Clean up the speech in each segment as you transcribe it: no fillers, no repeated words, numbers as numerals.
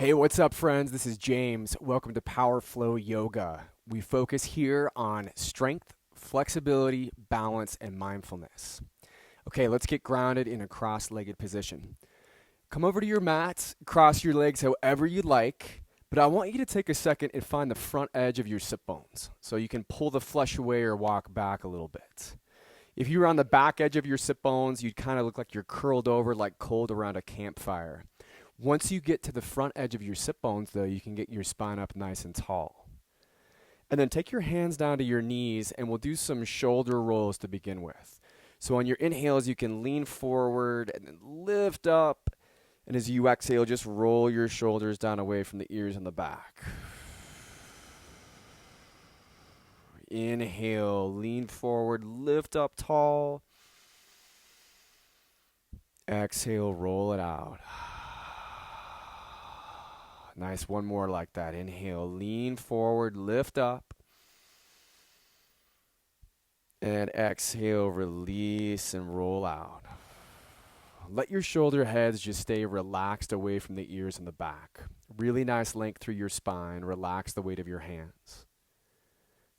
Hey, what's up, friends? This is James. Welcome to Power Flow Yoga. We focus here on strength, flexibility, balance, and mindfulness. Okay, let's get grounded in a cross-legged position. Come over to your mat, cross your legs however you like, but I want you to take a second and find the front edge of your sit bones so you can pull the flesh away or walk back a little bit. If you were on the back edge of your sit bones, you'd kind of look like you're curled over like cold around a campfire. Once you get to the front edge of your sit bones, though, you can get your spine up nice and tall. And then take your hands down to your knees, and we'll do some shoulder rolls to begin with. So on your inhales, you can lean forward and then lift up. And as you exhale, just roll your shoulders down away from the ears and the back. Inhale, lean forward, lift up tall. Exhale, roll it out. Nice, one more like that. Inhale, lean forward, lift up. And exhale, release and roll out. Let your shoulder heads just stay relaxed away from the ears and the back. Really nice length through your spine. Relax the weight of your hands.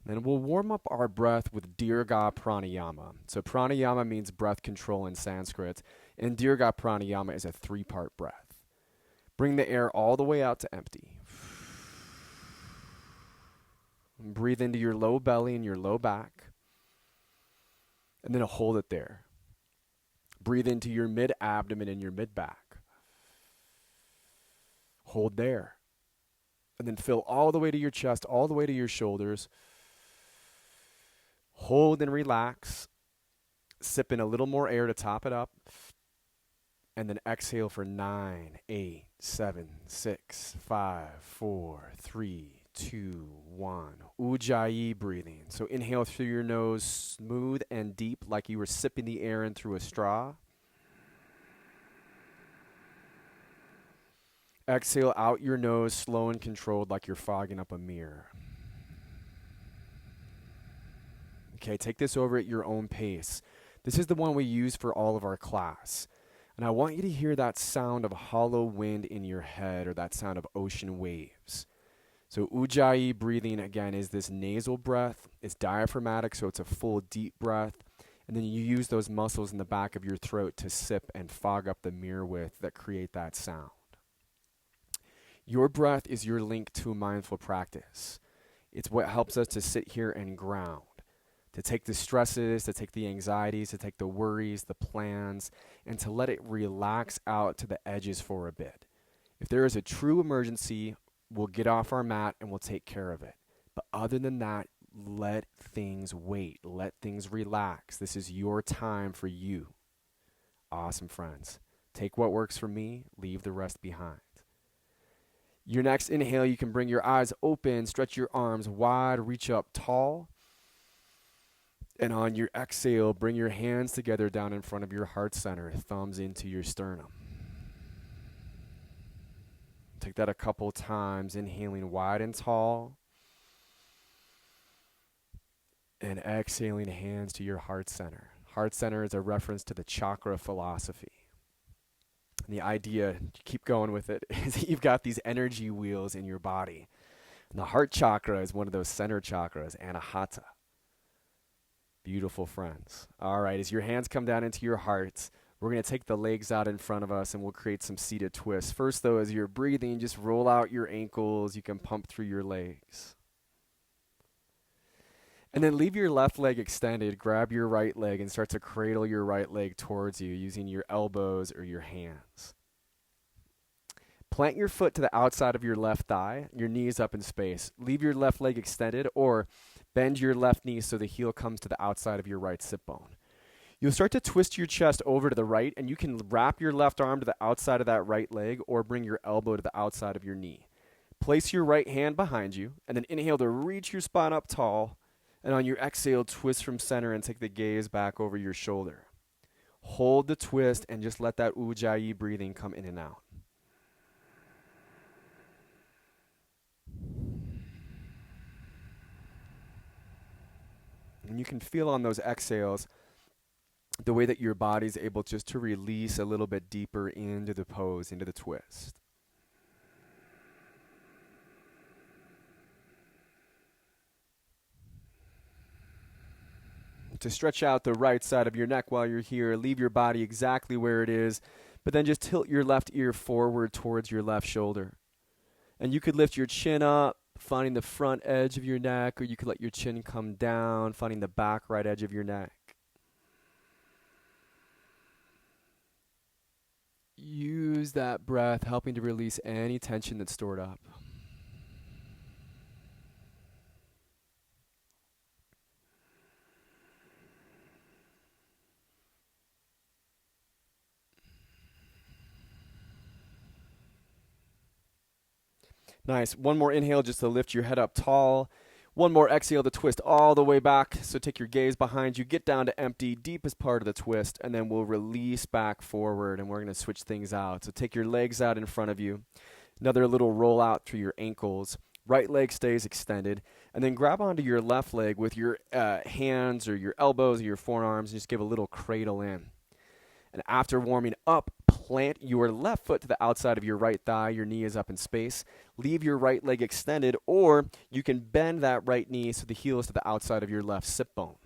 Then we'll warm up our breath with Dirga Pranayama. So pranayama means breath control in Sanskrit, and Dirga Pranayama is a 3-part breath. Bring the air all the way out to empty. And breathe into your low belly and your low back. And then hold it there. Breathe into your mid-abdomen and your mid-back. Hold there. And then fill all the way to your chest, all the way to your shoulders. Hold and relax. Sip in a little more air to top it up. And then exhale for 9, 8, 7, 6, 5, 4, 3, 2, 1. Ujjayi breathing. So inhale through your nose, smooth and deep, like you were sipping the air in through a straw. Exhale out your nose, slow and controlled, like you're fogging up a mirror. Okay, take this over at your own pace. This is the one we use for all of our class. And I want you to hear that sound of hollow wind in your head, or that sound of ocean waves. So Ujjayi breathing, again, is this nasal breath. It's diaphragmatic, so it's a full deep breath. And then you use those muscles in the back of your throat to sip and fog up the mirror with that create that sound. Your breath is your link to mindful practice. It's what helps us to sit here and ground, to take the stresses, to take the anxieties, to take the worries, the plans, and to let it relax out to the edges for a bit. If there is a true emergency, we'll get off our mat and we'll take care of it. But other than that, let things wait. Let things relax. This is your time for you. Awesome, friends. Take what works for me, leave the rest behind. Your next inhale, you can bring your eyes open, stretch your arms wide, reach up tall. And on your exhale, bring your hands together down in front of your heart center, thumbs into your sternum. Take that a couple times, inhaling wide and tall. And exhaling, hands to your heart center. Heart center is a reference to the chakra philosophy. And the idea, keep going with it, is that you've got these energy wheels in your body. And the heart chakra is one of those center chakras, Hatha. Beautiful, friends. All right, as your hands come down into your hearts, we're going to take the legs out in front of us and we'll create some seated twists. First, though, as you're breathing, just roll out your ankles. You can pump through your legs. And then leave your left leg extended. Grab your right leg and start to cradle your right leg towards you using your elbows or your hands. Plant your foot to the outside of your left thigh, your knees up in space. Leave your left leg extended, or bend your left knee so the heel comes to the outside of your right sit bone. You'll start to twist your chest over to the right, and you can wrap your left arm to the outside of that right leg or bring your elbow to the outside of your knee. Place your right hand behind you, and then inhale to reach your spine up tall, and on your exhale, twist from center and take the gaze back over your shoulder. Hold the twist and just let that Ujjayi breathing come in and out. And you can feel on those exhales the way that your body's able just to release a little bit deeper into the pose, into the twist. to stretch out the right side of your neck while you're here. Leave your body exactly where it is, but then just tilt your left ear forward towards your left shoulder. And you could lift your chin up, finding the front edge of your neck, or you could let your chin come down, finding the back right edge of your neck. Use that breath, helping to release any tension that's stored up. Nice. One more inhale just to lift your head up tall. One more exhale to twist all the way back. So take your gaze behind you, get down to empty, deepest part of the twist, and then we'll release back forward, and we're going to switch things out. So take your legs out in front of you. Another little roll out through your ankles. Right leg stays extended. And then grab onto your left leg with your hands or your elbows or your forearms, and just give a little cradle in. And after warming up, plant your left foot to the outside of your right thigh. Your knee is up in space. Leave your right leg extended, or you can bend that right knee so the heel is to the outside of your left sit bone.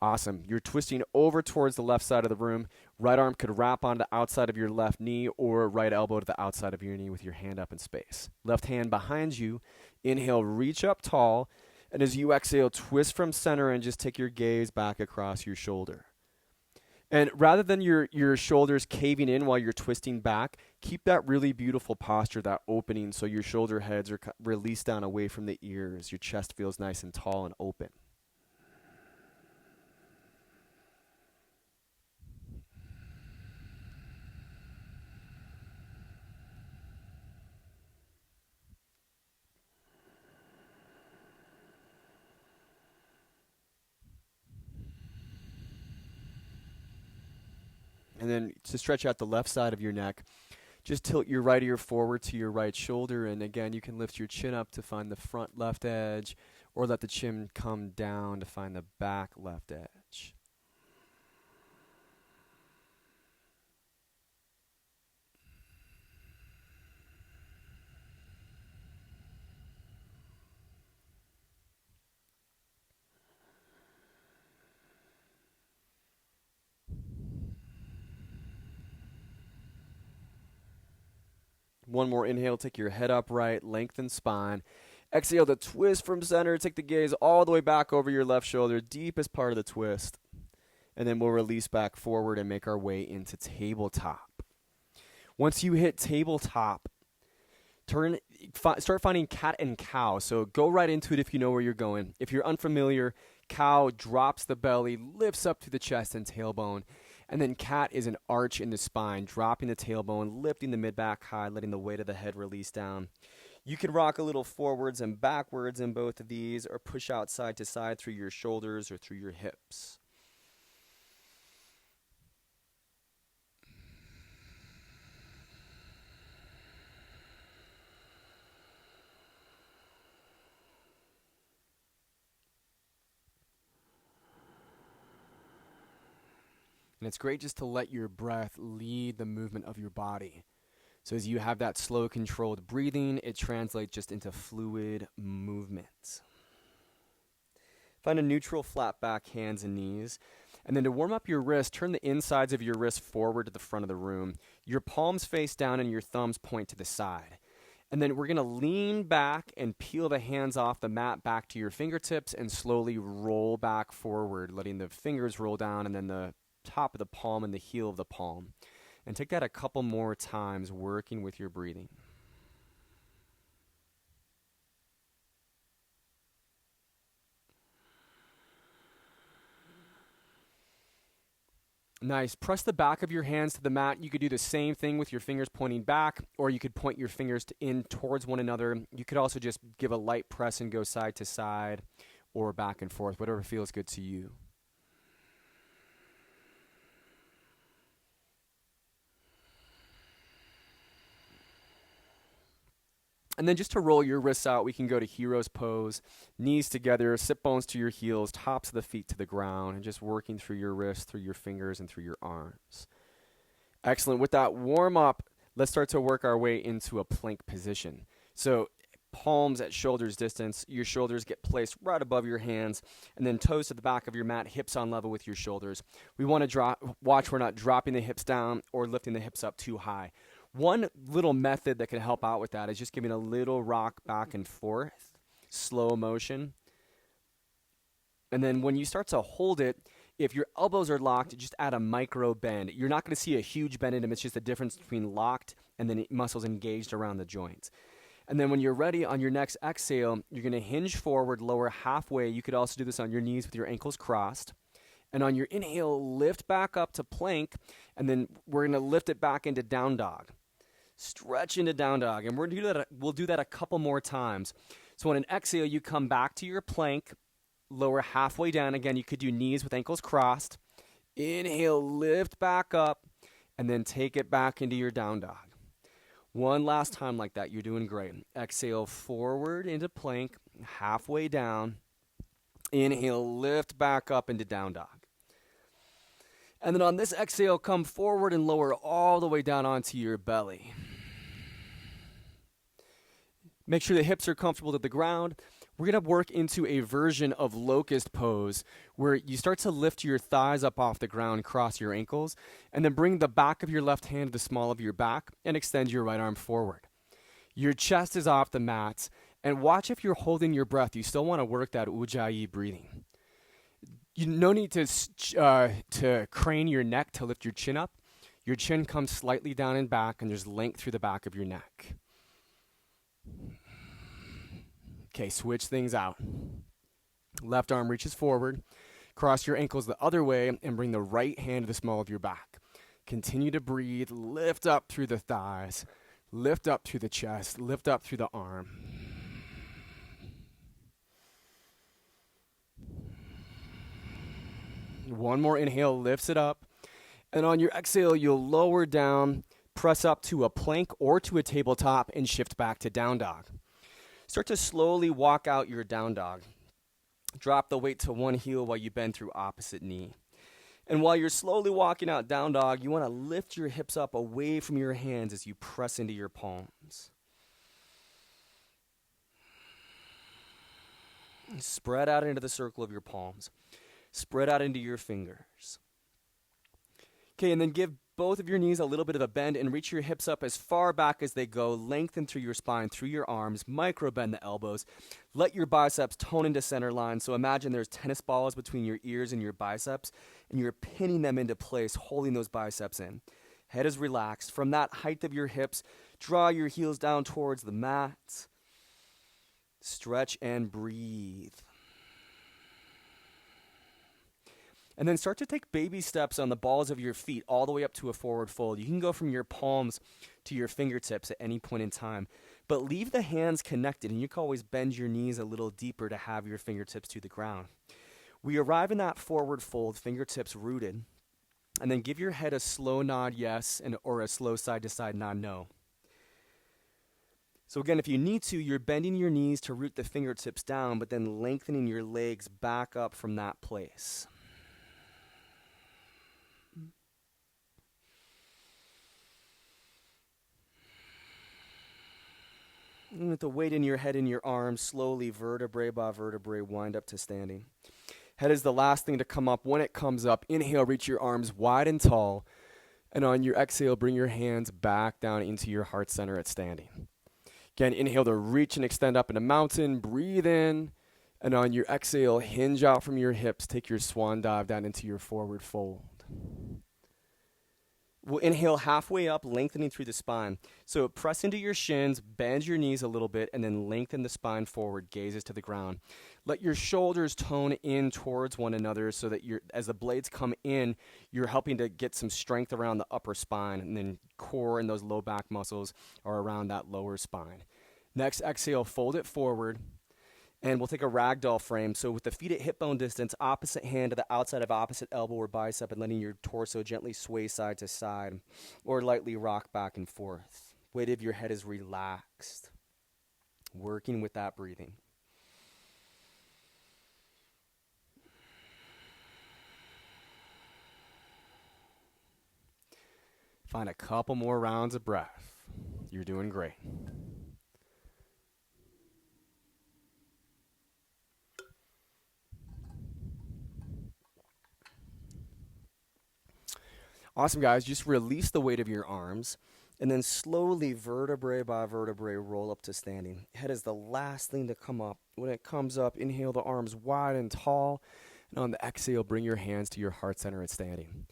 Awesome. You're twisting over towards the left side of the room. Right arm could wrap on the outside of your left knee, or right elbow to the outside of your knee with your hand up in space. Left hand behind you. Inhale, reach up tall. And as you exhale, twist from center and just take your gaze back across your shoulder. And rather than your shoulders caving in while you're twisting back, keep that really beautiful posture, that opening, so your shoulder heads are released down away from the ears. Your chest feels nice and tall and open. And then to stretch out the left side of your neck, just tilt your right ear forward to your right shoulder. And again, you can lift your chin up to find the front left edge, or let the chin come down to find the back left edge. One more inhale, take your head upright, lengthen spine. Exhale to twist from center, take the gaze all the way back over your left shoulder, deepest part of the twist. And then we'll release back forward and make our way into tabletop. Once you hit tabletop, start finding cat and cow. So go right into it if you know where you're going. If you're unfamiliar, cow drops the belly, lifts up to the chest and tailbone. And then cat is an arch in the spine, dropping the tailbone, lifting the mid-back high, letting the weight of the head release down. You can rock a little forwards and backwards in both of these, or push out side to side through your shoulders or through your hips. And it's great just to let your breath lead the movement of your body. So as you have that slow, controlled breathing, it translates just into fluid movement. Find a neutral, flat back, hands and knees. And then to warm up your wrist, turn the insides of your wrist forward to the front of the room. Your palms face down and your thumbs point to the side. And then we're going to lean back and peel the hands off the mat back to your fingertips and slowly roll back forward, letting the fingers roll down and then the top of the palm and the heel of the palm. And take that a couple more times, working with your breathing. Nice. Press the back of your hands to the mat. You could do the same thing with your fingers pointing back, or you could point your fingers in towards one another. You could also just give a light press and go side to side or back and forth, whatever feels good to you. And then just to roll your wrists out, we can go to hero's pose, knees together, sit bones to your heels, tops of the feet to the ground, and just working through your wrists, through your fingers, and through your arms. Excellent. With that warm up, let's start to work our way into a plank position. So palms at shoulders distance. Your shoulders get placed right above your hands, and then toes to the back of your mat, hips on level with your shoulders. We want to watch we're not dropping the hips down or lifting the hips up too high. One little method that can help out with that is just giving a little rock back and forth, slow motion. And then when you start to hold it, if your elbows are locked, just add a micro bend. You're not going to see a huge bend in them. It's just the difference between locked and then muscles engaged around the joints. And then when you're ready on your next exhale, you're going to hinge forward, lower halfway. You could also do this on your knees with your ankles crossed. And on your inhale, lift back up to plank, and then we're going to lift it back into down dog. Stretch into down dog, and we'll do that a couple more times. So on an exhale, you come back to your plank, lower halfway down. Again, you could do knees with ankles crossed. Inhale, lift back up, and then take it back into your down dog. One last time like that. You're doing great. Exhale, forward into plank, halfway down. Inhale, lift back up into down dog. And then on this exhale, come forward and lower all the way down onto your belly. Make sure the hips are comfortable to the ground. We're going to work into a version of locust pose where you start to lift your thighs up off the ground, cross your ankles, and then bring the back of your left hand to the small of your back and extend your right arm forward. Your chest is off the mat, and watch if you're holding your breath. You still want to work that ujjayi breathing. No need to crane your neck to lift your chin up. Your chin comes slightly down and back, and there's length through the back of your neck. Okay, switch things out. Left arm reaches forward. Cross your ankles the other way and bring the right hand to the small of your back. Continue to breathe. Lift up through the thighs. Lift up through the chest. Lift up through the arm. One more inhale lifts it up. And on your exhale, you'll lower down, press up to a plank or to a tabletop, and shift back to down dog. Start to slowly walk out your down dog. Drop the weight to one heel while you bend through opposite knee. And while you're slowly walking out down dog, you want to lift your hips up away from your hands as you press into your palms. Spread out into the circle of your palms. Spread out into your fingers. Okay, and then give both of your knees a little bit of a bend and reach your hips up as far back as they go. Lengthen through your spine, through your arms. Micro bend the elbows. Let your biceps tone into center line. So imagine there's tennis balls between your ears and your biceps, and you're pinning them into place, holding those biceps in. Head is relaxed. From that height of your hips, draw your heels down towards the mat. Stretch and breathe. And then start to take baby steps on the balls of your feet all the way up to a forward fold. You can go from your palms to your fingertips at any point in time. But leave the hands connected, and you can always bend your knees a little deeper to have your fingertips to the ground. We arrive in that forward fold, fingertips rooted, and then give your head a slow nod yes or a slow side-to-side nod no. So again, if you need to, you're bending your knees to root the fingertips down, but then lengthening your legs back up from that place. And with the weight in your head and your arms, slowly, vertebrae by vertebrae, wind up to standing. Head is the last thing to come up. When it comes up, inhale, reach your arms wide and tall. And on your exhale, bring your hands back down into your heart center at standing. Again, inhale to reach and extend up in a mountain. Breathe in. And on your exhale, hinge out from your hips. Take your swan dive down into your forward fold. We'll inhale halfway up, lengthening through the spine. So press into your shins, bend your knees a little bit, and then lengthen the spine forward, gazes to the ground. Let your shoulders tone in towards one another so that as the blades come in, you're helping to get some strength around the upper spine, and then core and those low back muscles are around that lower spine. Next, exhale, fold it forward. And we'll take a ragdoll frame. So with the feet at hip bone distance, opposite hand to the outside of opposite elbow or bicep, and letting your torso gently sway side to side or lightly rock back and forth. Weight of your head is relaxed. Working with that breathing. Find a couple more rounds of breath. You're doing great. Awesome, guys. Just release the weight of your arms and then slowly, vertebrae by vertebrae, roll up to standing. Head is the last thing to come up. When it comes up, inhale the arms wide and tall. And on the exhale, bring your hands to your heart center at standing.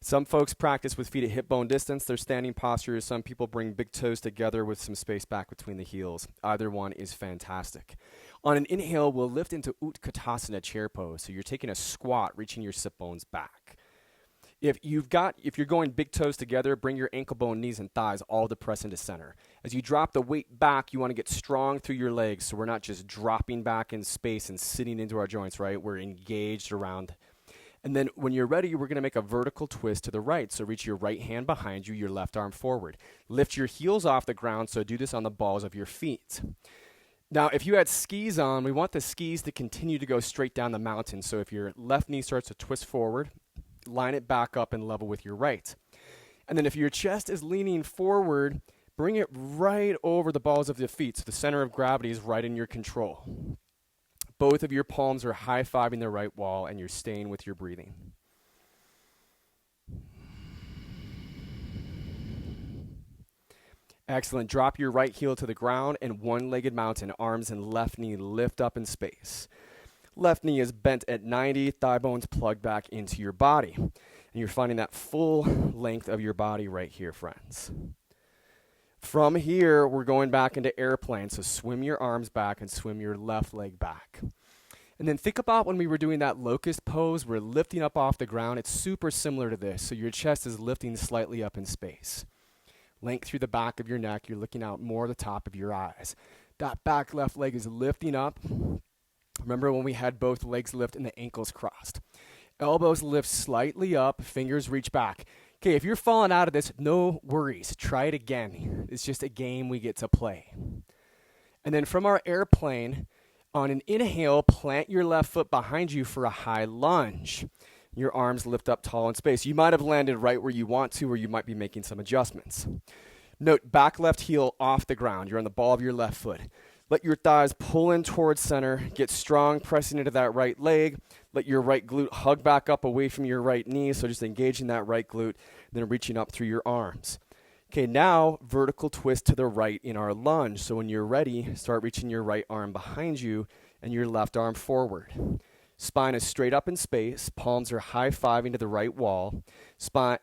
Some folks practice with feet at hip bone distance, their standing postures. Some people bring big toes together with some space back between the heels. Either one is fantastic. On an inhale, we'll lift into Utkatasana chair pose. So you're taking a squat, reaching your sit bones back. If you're going big toes together, bring your ankle bone, knees, and thighs all to press into center. As you drop the weight back, you want to get strong through your legs, so we're not just dropping back in space and sitting into our joints, right? We're engaged around. And then when you're ready, we're going to make a vertical twist to the right. So reach your right hand behind you, your left arm forward. Lift your heels off the ground, so do this on the balls of your feet. Now, if you had skis on, we want the skis to continue to go straight down the mountain. So if your left knee starts to twist forward, line it back up and level with your right. And then if your chest is leaning forward, bring it right over the balls of the feet. So the center of gravity is right in your control. Both of your palms are high-fiving the right wall, and you're staying with your breathing. Excellent. Drop your right heel to the ground and one-legged mountain. Arms and left knee lift up in space. Left knee is bent at 90, thigh bones plugged back into your body. And you're finding that full length of your body right here, friends. From here, we're going back into airplane. So swim your arms back and swim your left leg back. And then think about when we were doing that locust pose, we're lifting up off the ground. It's super similar to this. So your chest is lifting slightly up in space. Length through the back of your neck. You're looking out more the top of your eyes. That back left leg is lifting up. Remember when we had both legs lift and the ankles crossed. Elbows lift slightly up, fingers reach back. Okay, if you're falling out of this, no worries. Try it again. It's just a game we get to play. And then from our airplane, on an inhale, plant your left foot behind you for a high lunge. Your arms lift up tall in space. You might have landed right where you want to, or you might be making some adjustments. Note, back left heel off the ground. You're on the ball of your left foot. Let your thighs pull in towards center. Get strong, pressing into that right leg. Let your right glute hug back up away from your right knee. So just engaging that right glute, then reaching up through your arms. Okay, now vertical twist to the right in our lunge. So when you're ready, start reaching your right arm behind you and your left arm forward. Spine is straight up in space. Palms are high-fiving to the right wall.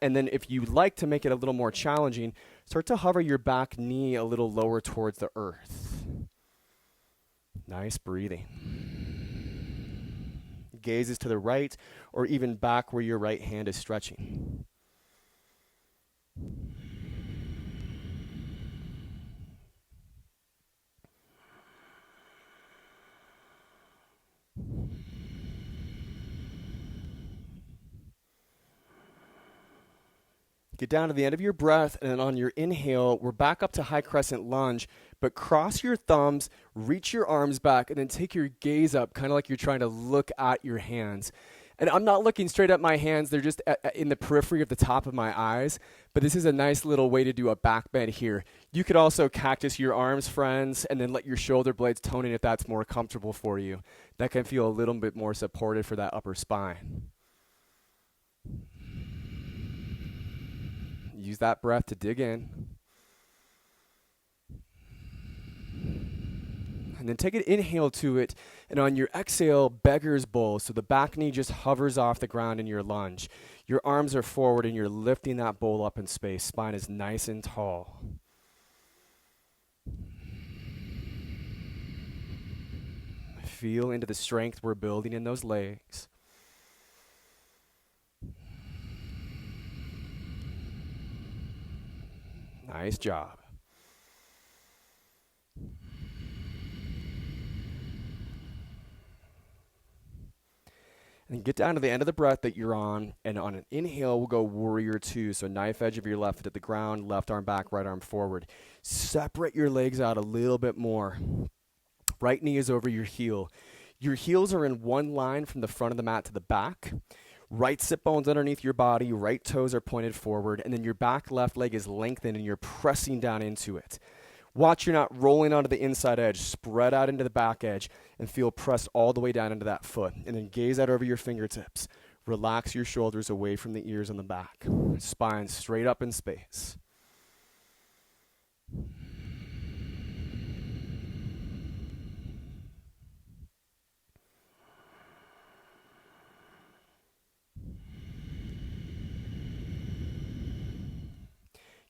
And then if you like to make it a little more challenging, start to hover your back knee a little lower towards the earth. Nice breathing. Gazes to the right or even back where your right hand is stretching. Get down to the end of your breath, and then on your inhale, we're back up to high crescent lunge, but cross your thumbs, reach your arms back, and then take your gaze up, kind of like you're trying to look at your hands. And I'm not looking straight at my hands. They're just in the periphery of the top of my eyes. But this is a nice little way to do a back bend here. You could also cactus your arms, friends, and then let your shoulder blades tone in if that's more comfortable for you. That can feel a little bit more supported for that upper spine. Use that breath to dig in. And then take an inhale to it, and on your exhale, beggar's bowl. So the back knee just hovers off the ground in your lunge. Your arms are forward, and you're lifting that bowl up in space. Spine is nice and tall. Feel into the strength we're building in those legs. Nice job. And get down to the end of the breath that you're on, and on an inhale, we'll go warrior two. So knife edge of your left foot at the ground, left arm back, right arm forward. Separate your legs out a little bit more. Right knee is over your heel. Your heels are in one line from the front of the mat to the back. Right sit bone's underneath your body, right toes are pointed forward, and then your back left leg is lengthened and you're pressing down into it. Watch you're not rolling onto the inside edge. Spread out into the back edge and feel pressed all the way down into that foot. And then gaze out over your fingertips. Relax your shoulders away from the ears and the back. Spine straight up in space.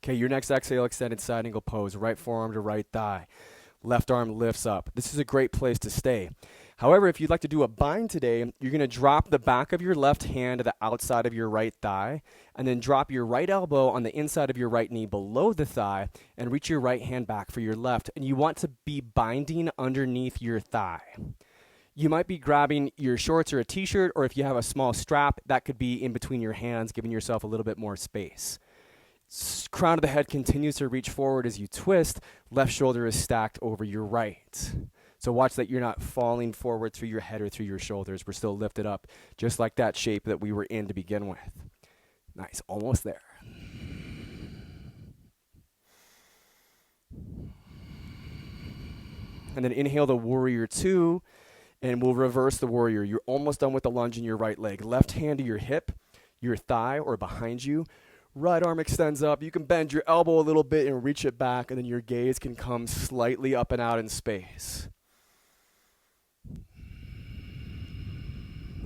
Okay, your next exhale, extended side angle pose. Right forearm to right thigh. Left arm lifts up. This is a great place to stay. However, if you'd like to do a bind today, you're going to drop the back of your left hand to the outside of your right thigh, and then drop your right elbow on the inside of your right knee below the thigh, and reach your right hand back for your left. And you want to be binding underneath your thigh. You might be grabbing your shorts or a t-shirt, or if you have a small strap, that could be in between your hands, giving yourself a little bit more space. Crown of the head continues to reach forward as you twist. Left shoulder is stacked over your right. So watch that you're not falling forward through your head or through your shoulders. We're still lifted up, just like that shape that we were in to begin with. Nice, almost there. And then inhale the warrior two, and we'll reverse the warrior. You're almost done with the lunge in your right leg. Left hand to your hip, your thigh, or behind you. Right arm extends up. You can bend your elbow a little bit and reach it back, and then your gaze can come slightly up and out in space.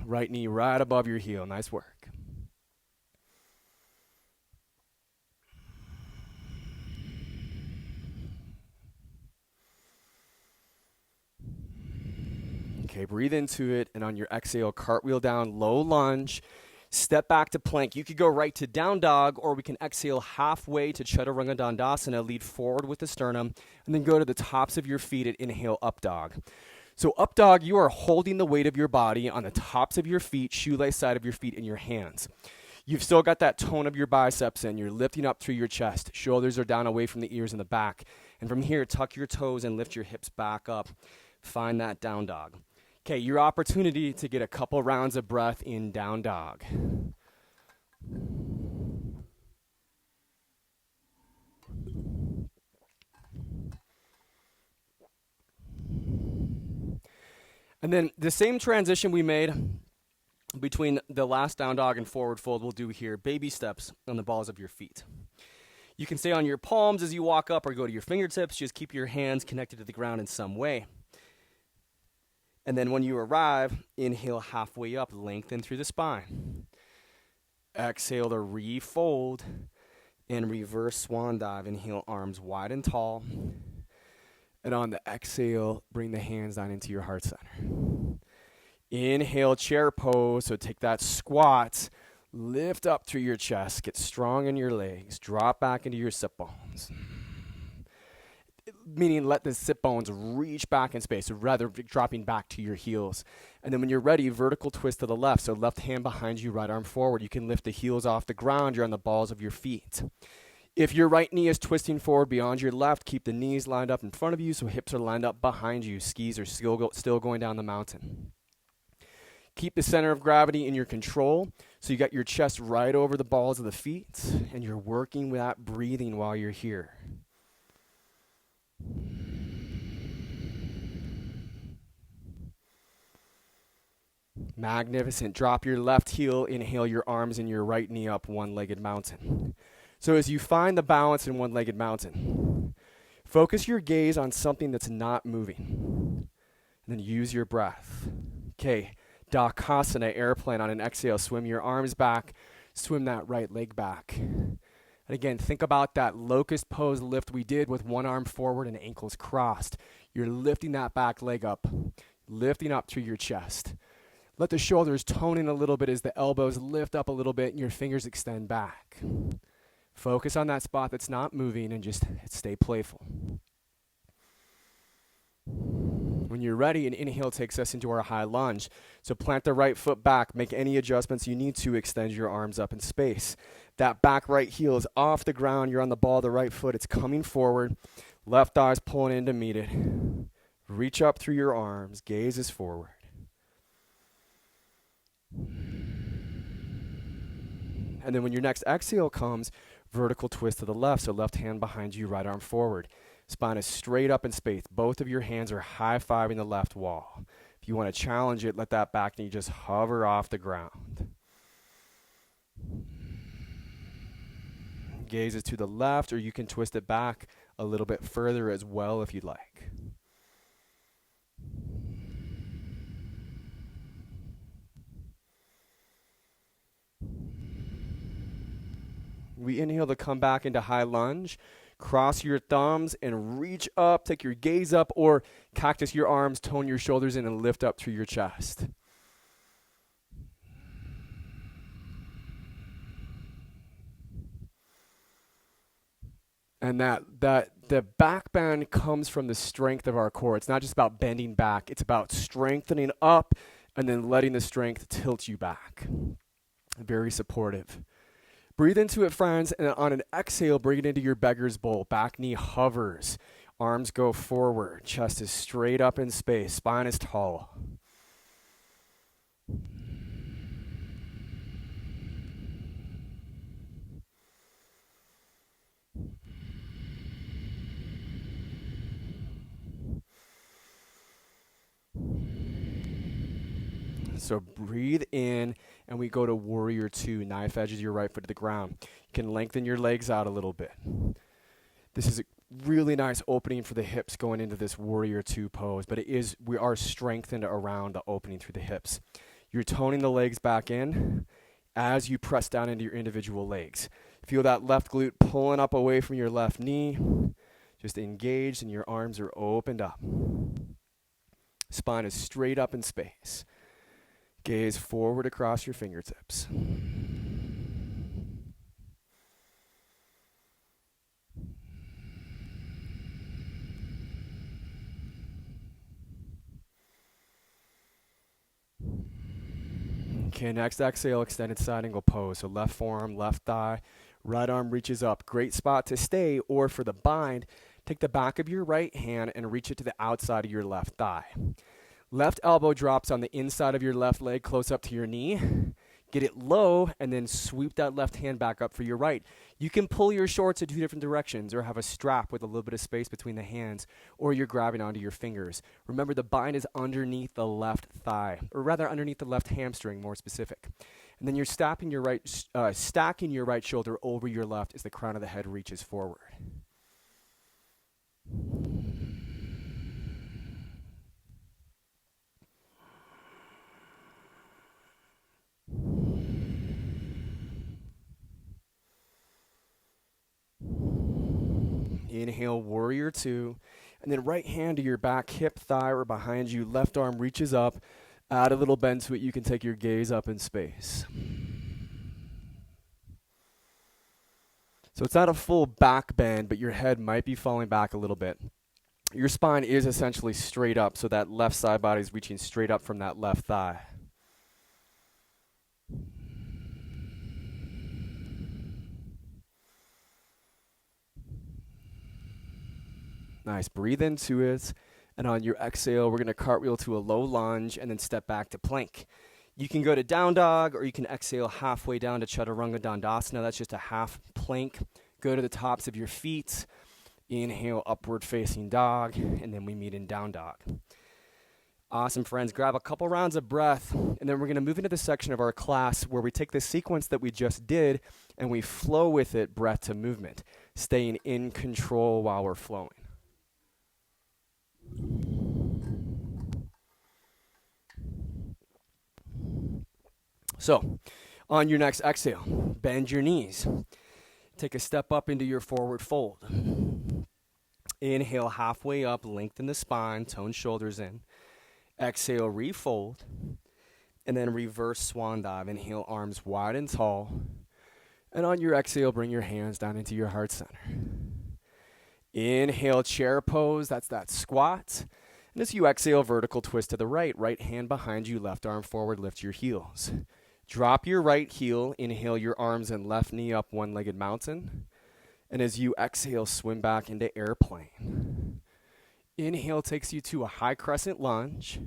Right knee right above your heel. Nice work. Okay, breathe into it, and on your exhale, cartwheel down, low lunge. Step back to plank. You could go right to down dog, or we can exhale halfway to Chaturanga Dandasana, lead forward with the sternum, and then go to the tops of your feet and inhale up dog. So up dog, you are holding the weight of your body on the tops of your feet, shoelace side of your feet, in your hands. You've still got that tone of your biceps in. You're lifting up through your chest. Shoulders are down away from the ears and the back. And from here, tuck your toes and lift your hips back up. Find that down dog. Okay, your opportunity to get a couple rounds of breath in down dog. And then the same transition we made between the last down dog and forward fold we'll do here. Baby steps on the balls of your feet. You can stay on your palms as you walk up or go to your fingertips. Just keep your hands connected to the ground in some way. And then when you arrive, inhale halfway up, lengthen through the spine. Exhale to refold and reverse swan dive. Inhale, arms wide and tall. And on the exhale, bring the hands down into your heart center. Inhale, chair pose. So take that squat, lift up through your chest, get strong in your legs, drop back into your sit bones. Meaning let the sit bones reach back in space, rather dropping back to your heels. And then when you're ready, vertical twist to the left. So left hand behind you, right arm forward. You can lift the heels off the ground. You're on the balls of your feet. If your right knee is twisting forward beyond your left, keep the knees lined up in front of you so hips are lined up behind you. Skis are still going down the mountain. Keep the center of gravity in your control. So you got your chest right over the balls of the feet, and you're working with that breathing while you're here. Magnificent. Drop your left heel, inhale your arms and your right knee up, one-legged mountain. So as you find the balance in one-legged mountain, focus your gaze on something that's not moving. And then use your breath. Okay, Dakasana, airplane on an exhale. Swim your arms back, swim that right leg back. And again, think about that locust pose lift we did with one arm forward and ankles crossed. You're lifting that back leg up, lifting up through your chest. Let the shoulders tone in a little bit as the elbows lift up a little bit and your fingers extend back. Focus on that spot that's not moving and just stay playful. When you're ready, an inhale takes us into our high lunge. So plant the right foot back. Make any adjustments you need to. Extend your arms up in space. That back right heel is off the ground. You're on the ball of the right foot. It's coming forward. Left thigh's pulling in to meet it. Reach up through your arms. Gaze is forward. And then when your next exhale comes, vertical twist to the left. So left hand behind you, right arm forward. Spine is straight up in space. Both of your hands are high-fiving the left wall. If you want to challenge it, let that back knee just hover off the ground. Gaze is to the left, or you can twist it back a little bit further as well if you'd like. We inhale to come back into high lunge. Cross your thumbs and reach up. Take your gaze up, or cactus your arms, tone your shoulders in, and lift up through your chest. And the back bend comes from the strength of our core. It's not just about bending back. It's about strengthening up and then letting the strength tilt you back. Very supportive. Breathe into it, friends, and on an exhale, bring it into your beggar's bowl. Back knee hovers. Arms go forward. Chest is straight up in space. Spine is tall. So breathe in, and we go to warrior two. Knife edges your right foot to the ground. You can lengthen your legs out a little bit. This is a really nice opening for the hips going into this warrior two pose, but we are strengthened around the opening through the hips. You're toning the legs back in as you press down into your individual legs. Feel that left glute pulling up away from your left knee. Just engaged, and your arms are opened up. Spine is straight up in space. Gaze forward across your fingertips. Okay, next exhale, extended side angle pose. So left forearm, left thigh, right arm reaches up. Great spot to stay, or for the bind, take the back of your right hand and reach it to the outside of your left thigh. Left elbow drops on the inside of your left leg, close up to your knee. Get it low, and then sweep that left hand back up for your right. You can pull your shorts in two different directions, or have a strap with a little bit of space between the hands, or you're grabbing onto your fingers. Remember, the bind is underneath the left thigh, or rather underneath the left hamstring, more specific. And then you're stacking your right shoulder over your left as the crown of the head reaches forward. Inhale, warrior two, and then right hand to your back hip, thigh, or behind you. Left arm reaches up. Add a little bend to it. You can take your gaze up in space. So it's not a full back bend, but your head might be falling back a little bit. Your spine is essentially straight up, so that left side body is reaching straight up from that left thigh. Nice. Breathe into it. And on your exhale, we're going to cartwheel to a low lunge and then step back to plank. You can go to down dog, or you can exhale halfway down to Chaturanga Dandasana. That's just a half plank. Go to the tops of your feet. Inhale, upward facing dog, and then we meet in down dog. Awesome, friends. Grab a couple rounds of breath, and then we're going to move into the section of our class where we take the sequence that we just did and we flow with it, breath to movement, staying in control while we're flowing. So, on your next exhale, bend your knees. Take a step up into your forward fold. Inhale, halfway up, lengthen the spine, tone shoulders in. Exhale, refold. And then reverse swan dive. Inhale, arms wide and tall. And on your exhale, bring your hands down into your heart center. Inhale, chair pose. That's that squat. And as you exhale, vertical twist to the right. Right hand behind you, left arm forward, lift your heels. Drop your right heel. Inhale your arms and left knee up, one-legged mountain. And as you exhale, swim back into airplane. Inhale takes you to a high crescent lunge.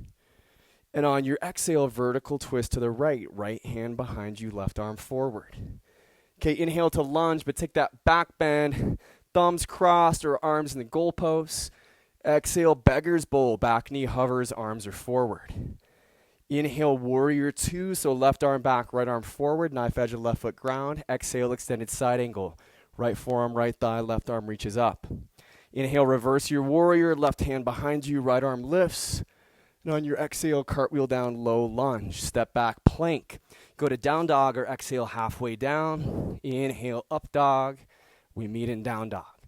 And on your exhale, vertical twist to the right. Right hand behind you, left arm forward. Okay, inhale to lunge, but take that back bend. Thumbs crossed or arms in the goalposts. Exhale, beggar's bowl. Back knee hovers, arms are forward. Inhale, warrior two. So left arm back, right arm forward. Knife edge of left foot ground. Exhale, extended side angle. Right forearm, right thigh, left arm reaches up. Inhale, reverse your warrior, left hand behind you, right arm lifts. And on your exhale, cartwheel down, low lunge. Step back, plank. Go to down dog or exhale halfway down. Inhale, up dog. We meet in down dog.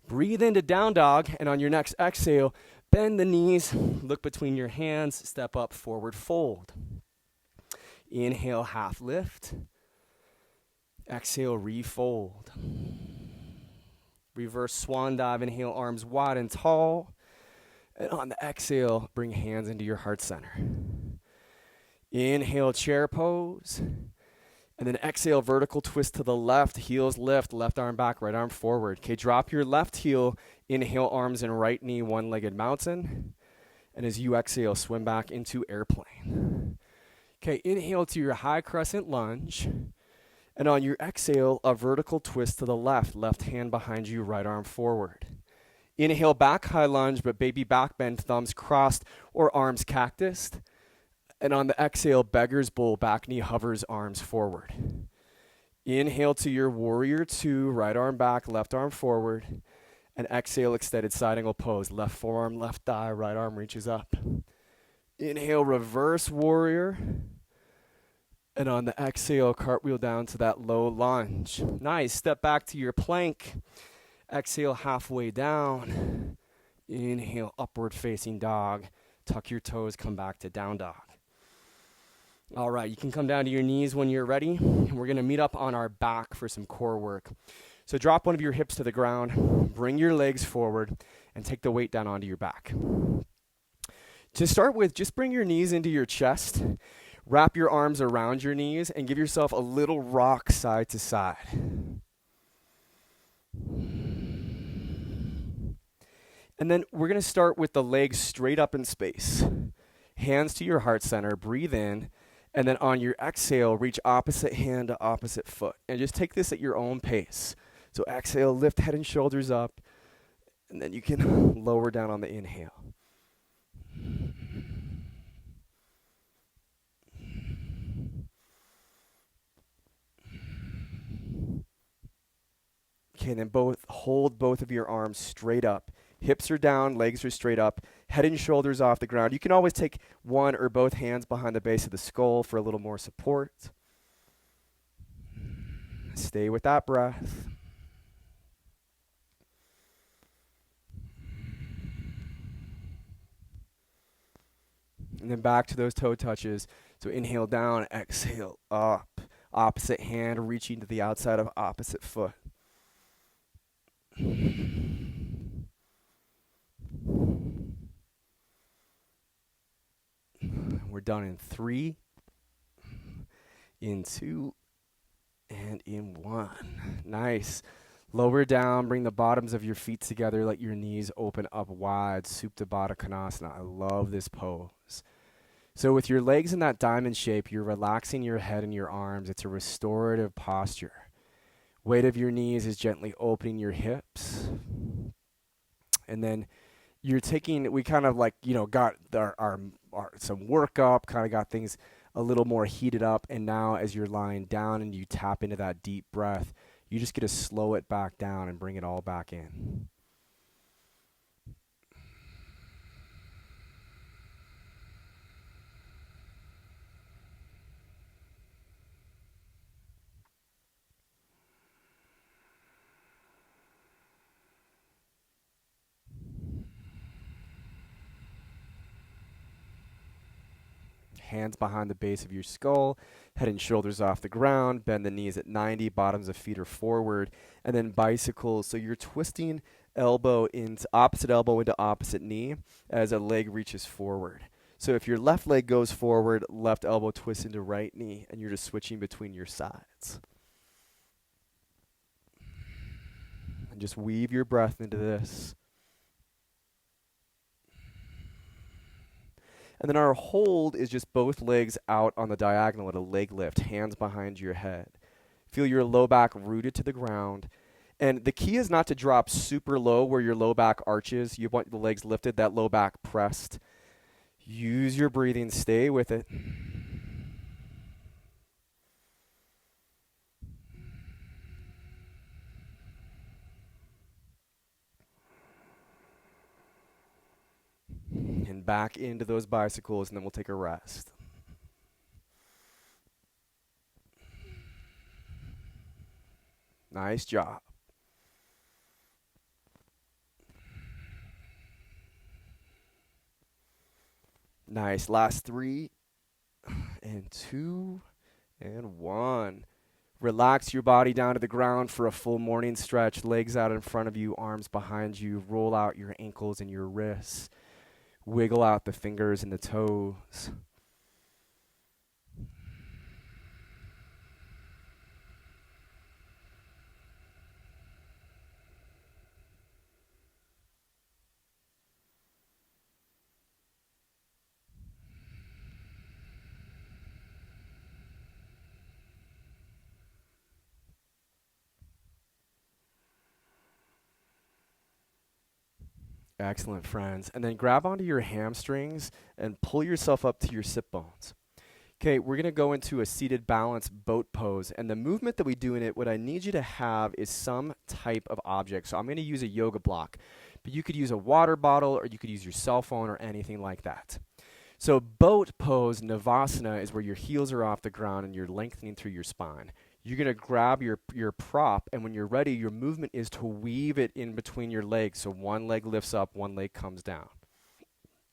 Breathe into down dog, and on your next exhale, bend the knees, look between your hands, step up, forward fold. Inhale, half lift. Exhale, refold. Reverse swan dive, inhale, arms wide and tall. And on the exhale, bring hands into your heart center. Inhale, chair pose. And then exhale, vertical twist to the left, heels lift, left arm back, right arm forward. Okay, drop your left heel, inhale, arms and right knee, one-legged mountain. And as you exhale, swim back into airplane. Okay, inhale to your high crescent lunge. And on your exhale, a vertical twist to the left hand behind you, right arm forward. Inhale, back high lunge, but baby back bend, thumbs crossed or arms cactused. And on the exhale, beggar's bull, back knee hovers, arms forward. Inhale to your warrior two, right arm back, left arm forward. And exhale, extended side angle pose, left forearm, left thigh, right arm reaches up. Inhale, reverse warrior. And on the exhale, cartwheel down to that low lunge. Nice, step back to your plank. Exhale, halfway down. Inhale, upward facing dog. Tuck your toes, come back to down dog. All right, you can come down to your knees when you're ready. And we're going to meet up on our back for some core work. So drop one of your hips to the ground, bring your legs forward, and take the weight down onto your back. To start with, just bring your knees into your chest. Wrap your arms around your knees and give yourself a little rock side to side. And then we're going to start with the legs straight up in space. Hands to your heart center, breathe in, and then on your exhale, reach opposite hand to opposite foot. And just take this at your own pace. So exhale, lift head and shoulders up, and then you can lower down on the inhale. Okay, then hold both of your arms straight up. Hips are down, legs are straight up, head and shoulders off the ground. You can always take one or both hands behind the base of the skull for a little more support. Stay with that breath. And then back to those toe touches. So inhale down, exhale up. Opposite hand reaching to the outside of opposite foot. We're done in 3, in 2, and in 1. Nice. Lower down, bring the bottoms of your feet together, let your knees open up wide, Supta Baddha Konasana. I love this pose. So with your legs in that diamond shape, you're relaxing your head and your arms. It's a restorative posture. Weight of your knees is gently opening your hips. And then you're taking, we kind of like, got our some work up, kind of got things a little more heated up. And now as you're lying down and you tap into that deep breath, you just get to slow it back down and bring it all back in. Hands behind the base of your skull, head and shoulders off the ground, bend the knees at 90, bottoms of feet are forward, and then bicycles. So you're twisting elbow into opposite knee as a leg reaches forward. So if your left leg goes forward, left elbow twists into right knee, and you're just switching between your sides. And just weave your breath into this. And then our hold is just both legs out on the diagonal at a leg lift, hands behind your head. Feel your low back rooted to the ground. And the key is not to drop super low where your low back arches. You want the legs lifted, that low back pressed. Use your breathing, stay with it. And back into those bicycles, and then we'll take a rest. Nice job. Nice. Last 3 and 2 and 1. Relax your body down to the ground for a full morning stretch. Legs out in front of you, arms behind you. Roll out your ankles and your wrists. Wiggle out the fingers and the toes. Excellent, friends. And then grab onto your hamstrings and pull yourself up to your sit bones. Okay, we're going to go into a seated balance boat pose. And the movement that we do in it, what I need you to have is some type of object. So I'm going to use a yoga block. But you could use a water bottle, or you could use your cell phone or anything like that. So boat pose, Navasana, is where your heels are off the ground and you're lengthening through your spine. You're going to grab your prop, and when you're ready, your movement is to weave it in between your legs. So one leg lifts up, one leg comes down.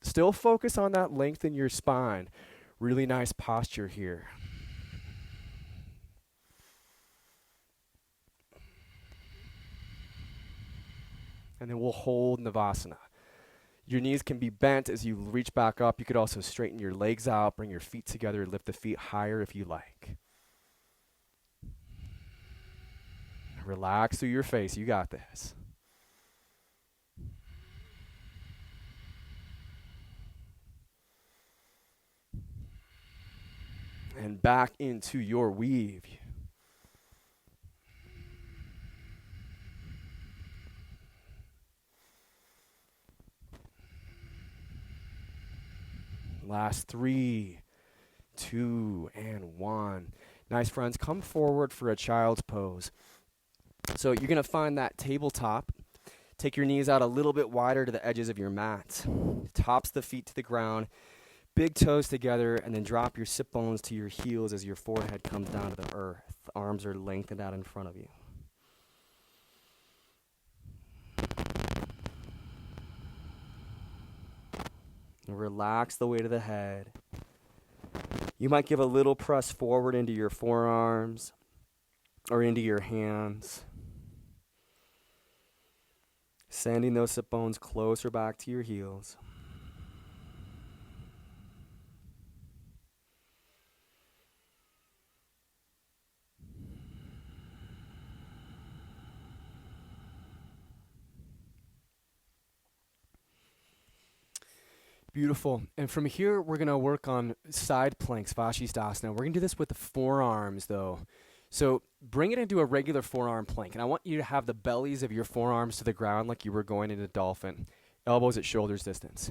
Still focus on that length in your spine. Really nice posture here. And then we'll hold Navasana. Your knees can be bent as you reach back up. You could also straighten your legs out, bring your feet together, lift the feet higher if you like. Relax through your face. You got this. And back into your weave. Last 3, 2, and 1. Nice, friends. Come forward for a child's pose. So you're going to find that tabletop. Take your knees out a little bit wider to the edges of your mat. Tops the feet to the ground. Big toes together, and then drop your sit bones to your heels as your forehead comes down to the earth. Arms are lengthened out in front of you. And relax the weight of the head. You might give a little press forward into your forearms or into your hands. Sending those sit bones closer back to your heels. Beautiful. And from here, we're going to work on side planks, Vashisthasana. We're going to do this with the forearms, though. So bring it into a regular forearm plank. And I want you to have the bellies of your forearms to the ground like you were going into dolphin. Elbows at shoulders distance.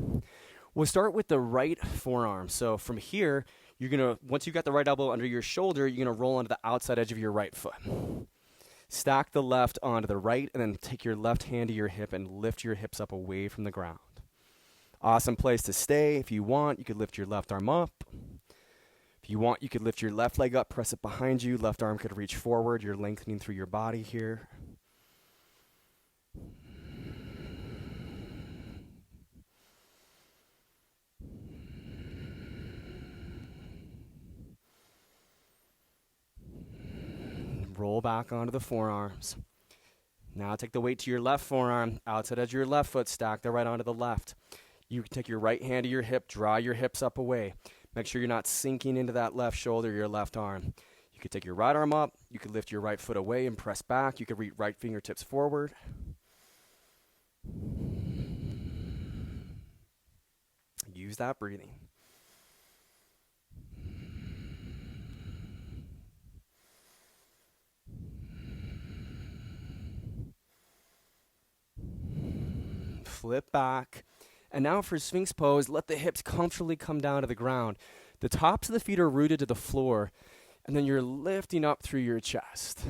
We'll start with the right forearm. So from here, you're going to, once you've got the right elbow under your shoulder, you're going to roll onto the outside edge of your right foot. Stack the left onto the right, and then take your left hand to your hip and lift your hips up away from the ground. Awesome place to stay. If you want, you could lift your left arm up. If you want, you could lift your left leg up, press it behind you. Left arm could reach forward. You're lengthening through your body here. Roll back onto the forearms. Now take the weight to your left forearm, outside edge of your left foot, stack the right onto the left. You can take your right hand to your hip, draw your hips up away. Make sure you're not sinking into that left shoulder, your left arm. You could take your right arm up. You could lift your right foot away and press back. You could reach right fingertips forward. Use that breathing. Flip back. And now for Sphinx pose, let the hips comfortably come down to the ground. The tops of the feet are rooted to the floor, and then you're lifting up through your chest.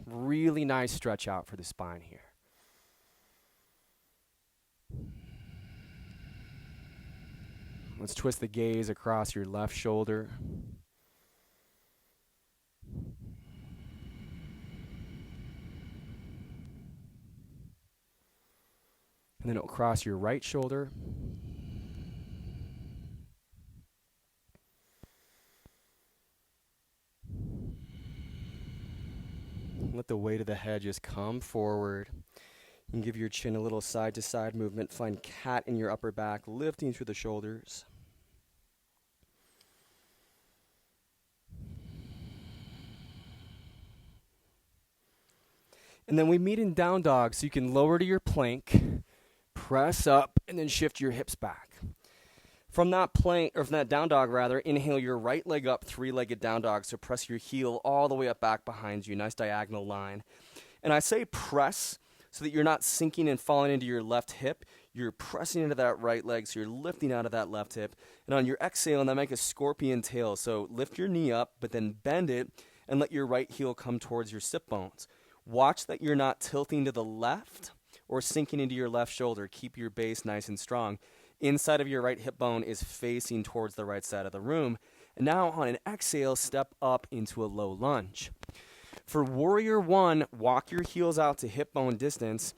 Really nice stretch out for the spine here. Let's twist the gaze across your left shoulder. And then across your right shoulder. Let the weight of the head just come forward. You can give your chin a little side-to-side movement. Find cat in your upper back, lifting through the shoulders. And then we meet in down dog, so you can lower to your plank, press up, and then shift your hips back. From that plank, or from that down dog rather, inhale your right leg up, three-legged down dog. So press your heel all the way up back behind you, nice diagonal line. And I say press so that you're not sinking and falling into your left hip. You're pressing into that right leg, so you're lifting out of that left hip. And on your exhale, now make a scorpion tail. So lift your knee up, but then bend it, and let your right heel come towards your sit bones. Watch that you're not tilting to the left or sinking into your left shoulder. Keep your base nice and strong. Inside of your right hip bone is facing towards the right side of the room. And now on an exhale, step up into a low lunge. For warrior one, walk your heels out to hip bone distance,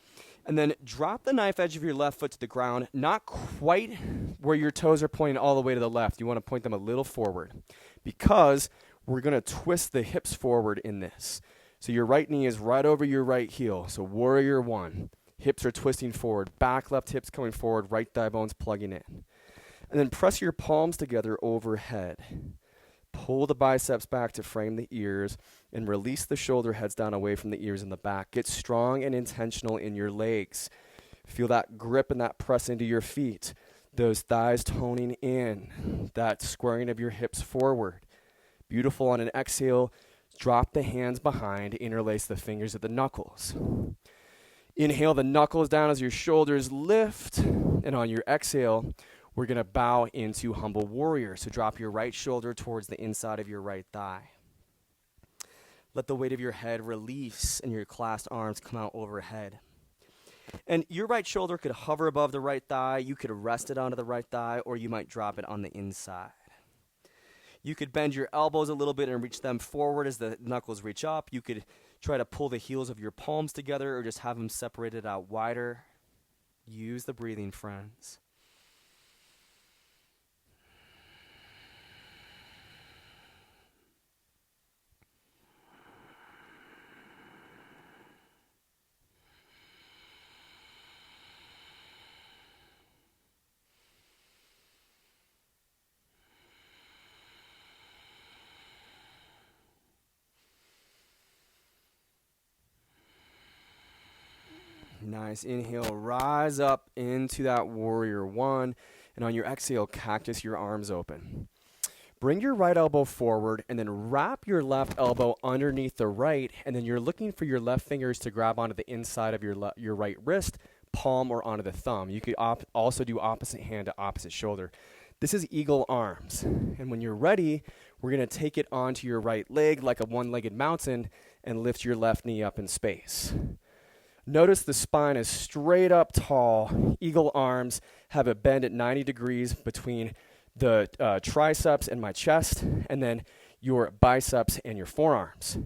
and then drop the knife edge of your left foot to the ground, not quite where your toes are pointing all the way to the left. You want to point them a little forward because we're going to twist the hips forward in this. So your right knee is right over your right heel. So warrior one. Hips are twisting forward. Back left hips coming forward. Right thigh bones plugging in. And then press your palms together overhead. Pull the biceps back to frame the ears and release the shoulder heads down away from the ears and the back. Get strong and intentional in your legs. Feel that grip and that press into your feet. Those thighs toning in. That squaring of your hips forward. Beautiful. On an exhale, drop the hands behind, interlace the fingers at the knuckles. Inhale the knuckles down as your shoulders lift, and on your exhale, we're going to bow into humble warrior. So drop your right shoulder towards the inside of your right thigh. Let the weight of your head release and your clasped arms come out overhead. And your right shoulder could hover above the right thigh, you could rest it onto the right thigh, or you might drop it on the inside. You could bend your elbows a little bit and reach them forward as the knuckles reach up. You could try to pull the heels of your palms together or just have them separated out wider. Use the breathing, friends. Nice. Inhale, rise up into that warrior one. And on your exhale, cactus your arms open. Bring your right elbow forward and then wrap your left elbow underneath the right. And then you're looking for your left fingers to grab onto the inside of your right wrist, palm, or onto the thumb. You could also do opposite hand to opposite shoulder. This is eagle arms. And when you're ready, we're going to take it onto your right leg like a one-legged mountain and lift your left knee up in space. Notice the spine is straight up tall. Eagle arms have a bend at 90 degrees between the triceps and my chest, and then your biceps and your forearms.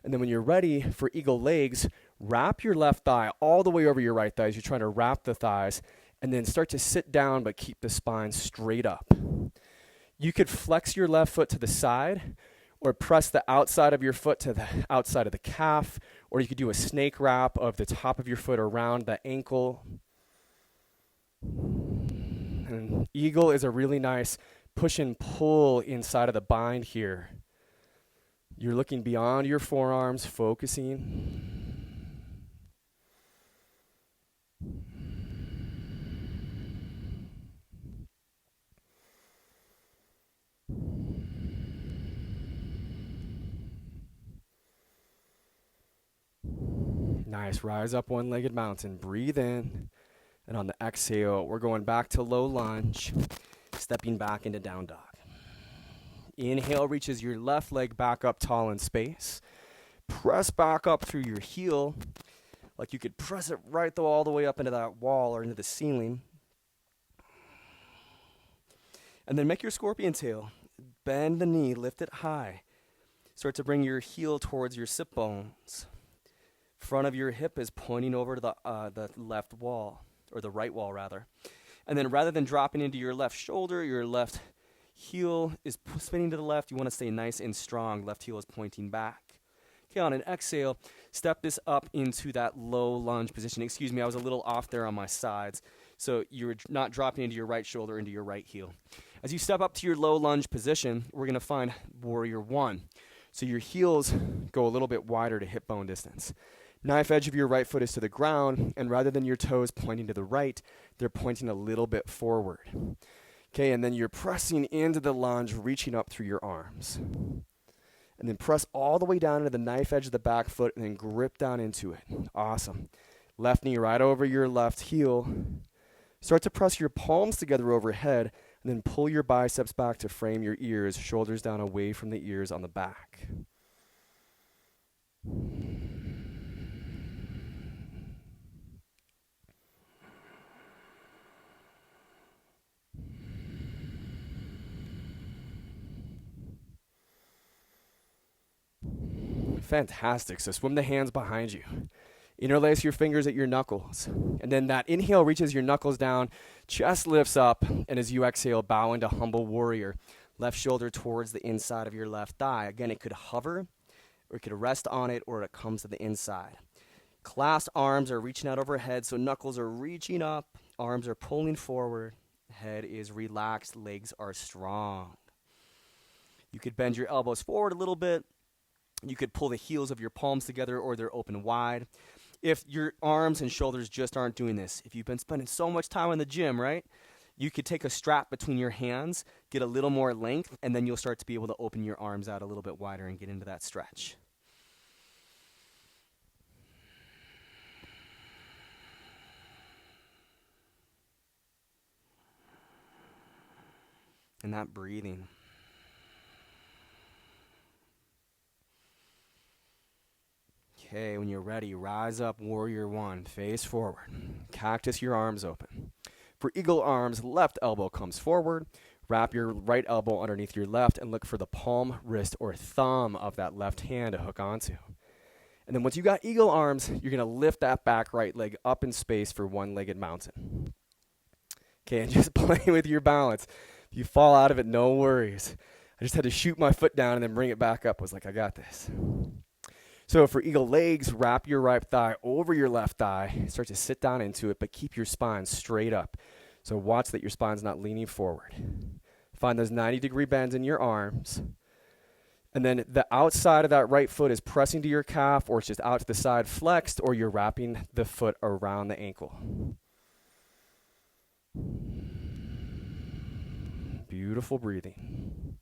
And then when you're ready for eagle legs, wrap your left thigh all the way over your right thigh as you're trying to wrap the thighs, and then start to sit down but keep the spine straight up. You could flex your left foot to the side, or press the outside of your foot to the outside of the calf, or you could do a snake wrap of the top of your foot around the ankle. And eagle is a really nice push and pull inside of the bind here. You're looking beyond your forearms, focusing. Nice. Rise up one-legged mountain. Breathe in. And on the exhale, we're going back to low lunge, stepping back into down dog. Inhale reaches your left leg back up tall in space. Press back up through your heel, like you could press it right though all the way up into that wall or into the ceiling. And then make your scorpion tail. Bend the knee, lift it high. Start to bring your heel towards your sit bones. Front of your hip is pointing over to the left wall, or the right wall rather. And then rather than dropping into your left shoulder, your left heel is spinning to the left. You want to stay nice and strong. Left heel is pointing back. Okay, on an exhale, step this up into that low lunge position. Excuse me, I was a little off there on my sides. So you're not dropping into your right shoulder, into your right heel. As you step up to your low lunge position, we're going to find warrior one. So your heels go a little bit wider to hip bone distance. Knife edge of your right foot is to the ground, and rather than your toes pointing to the right, they're pointing a little bit forward. Okay, and then you're pressing into the lunge, reaching up through your arms. And then press all the way down into the knife edge of the back foot and then grip down into it. Awesome. Left knee right over your left heel. Start to press your palms together overhead and then pull your biceps back to frame your ears, shoulders down away from the ears on the back. Fantastic. So swim the hands behind you. Interlace your fingers at your knuckles. And then that inhale reaches your knuckles down, chest lifts up, and as you exhale, bow into humble warrior. Left shoulder towards the inside of your left thigh. Again, it could hover, or it could rest on it, or it comes to the inside. Clasped arms are reaching out overhead, so knuckles are reaching up, arms are pulling forward, head is relaxed, legs are strong. You could bend your elbows forward a little bit. You could pull the heels of your palms together or they're open wide. If your arms and shoulders just aren't doing this, if you've been spending so much time in the gym, right? You could take a strap between your hands, get a little more length, and then you'll start to be able to open your arms out a little bit wider and get into that stretch. And that breathing. Okay, when you're ready, rise up, warrior one, face forward. Cactus your arms open. For eagle arms, left elbow comes forward. Wrap your right elbow underneath your left and look for the palm, wrist, or thumb of that left hand to hook onto. And then once you got eagle arms, you're going to lift that back right leg up in space for one-legged mountain. Okay, and just play with your balance. If you fall out of it, no worries. I just had to shoot my foot down and then bring it back up. I was like, I got this. So for eagle legs, wrap your right thigh over your left thigh. Start to sit down into it, but keep your spine straight up. So watch that your spine's not leaning forward. Find those 90-degree bends in your arms. And then the outside of that right foot is pressing to your calf, or it's just out to the side flexed, or you're wrapping the foot around the ankle. Beautiful breathing.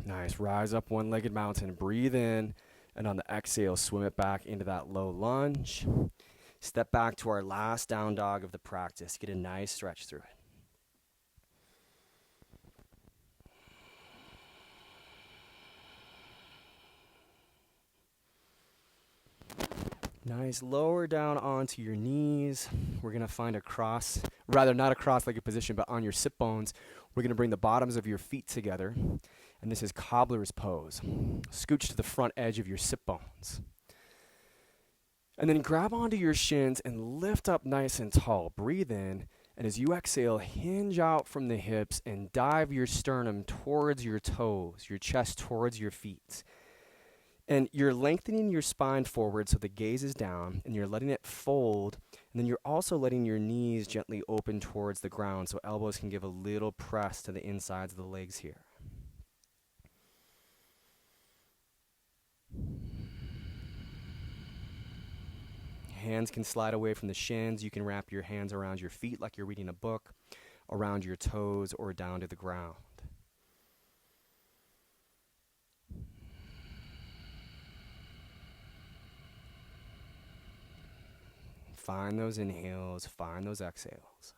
Nice. Rise up one-legged mountain. Breathe in, and on the exhale, swim it back into that low lunge. Step back to our last down dog of the practice. Get a nice stretch through it. Nice. Lower down onto your knees. We're going to find a cross, rather not a cross-legged position, but on your sit bones. We're going to bring the bottoms of your feet together. And this is cobbler's pose. Scooch to the front edge of your sit bones. And then grab onto your shins and lift up nice and tall. Breathe in. And as you exhale, hinge out from the hips and dive your sternum towards your toes, your chest towards your feet. And you're lengthening your spine forward so the gaze is down, and you're letting it fold. And then you're also letting your knees gently open towards the ground so elbows can give a little press to the insides of the legs here. Hands can slide away from the shins. You can wrap your hands around your feet like you're reading a book, around your toes, or down to the ground. Find those inhales, find those exhales.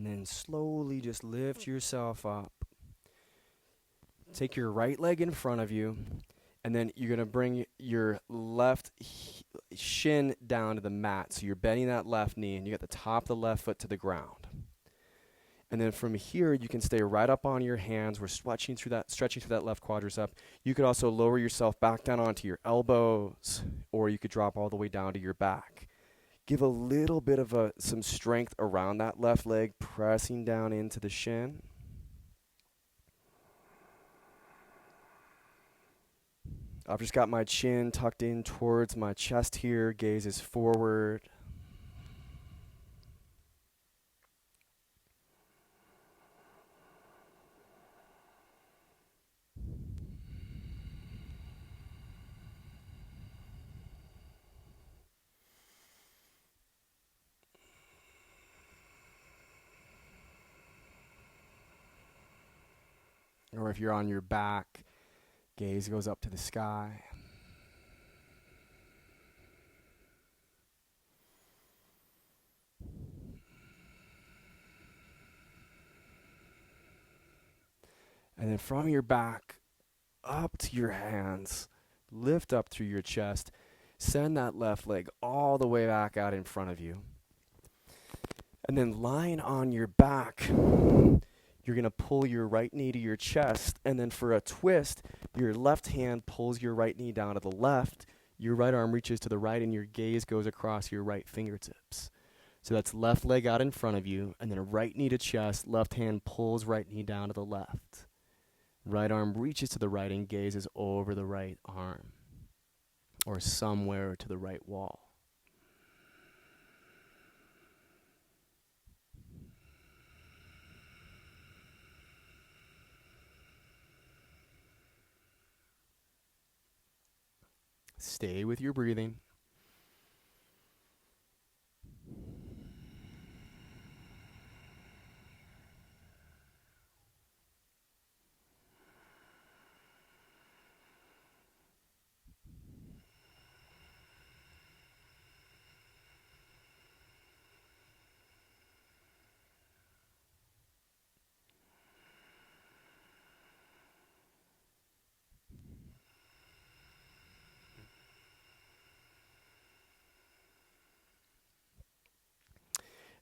And then slowly just lift yourself up. Take your right leg in front of you, and then you're going to bring your left shin down to the mat. So you're bending that left knee, and you got the top of the left foot to the ground. And then from here, you can stay right up on your hands. We're stretching through that left quadricep. You could also lower yourself back down onto your elbows, or you could drop all the way down to your back. Give a little bit of some strength around that left leg, pressing down into the shin. I've just got my chin tucked in towards my chest here. Gaze is forward. Or if you're on your back, gaze goes up to the sky. And then from your back up to your hands, lift up through your chest, send that left leg all the way back out in front of you. And then lying on your back, you're going to pull your right knee to your chest, and then for a twist, your left hand pulls your right knee down to the left, your right arm reaches to the right, and your gaze goes across your right fingertips. So that's left leg out in front of you, and then a right knee to chest, left hand pulls right knee down to the left. Right arm reaches to the right and gazes over the right arm, or somewhere to the right wall. Stay with your breathing.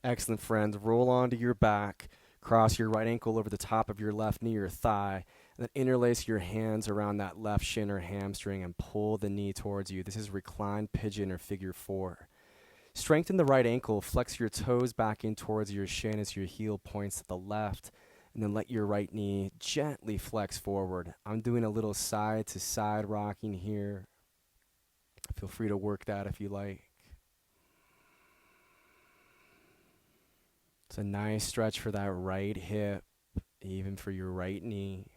Excellent, friends. Roll onto your back. Cross your right ankle over the top of your left knee or thigh. And then interlace your hands around that left shin or hamstring and pull the knee towards you. This is reclined pigeon or figure 4. Strengthen the right ankle. Flex your toes back in towards your shin as your heel points to the left. And then let your right knee gently flex forward. I'm doing a little side to side rocking here. Feel free to work that if you like. It's a nice stretch for that right hip, even for your right knee.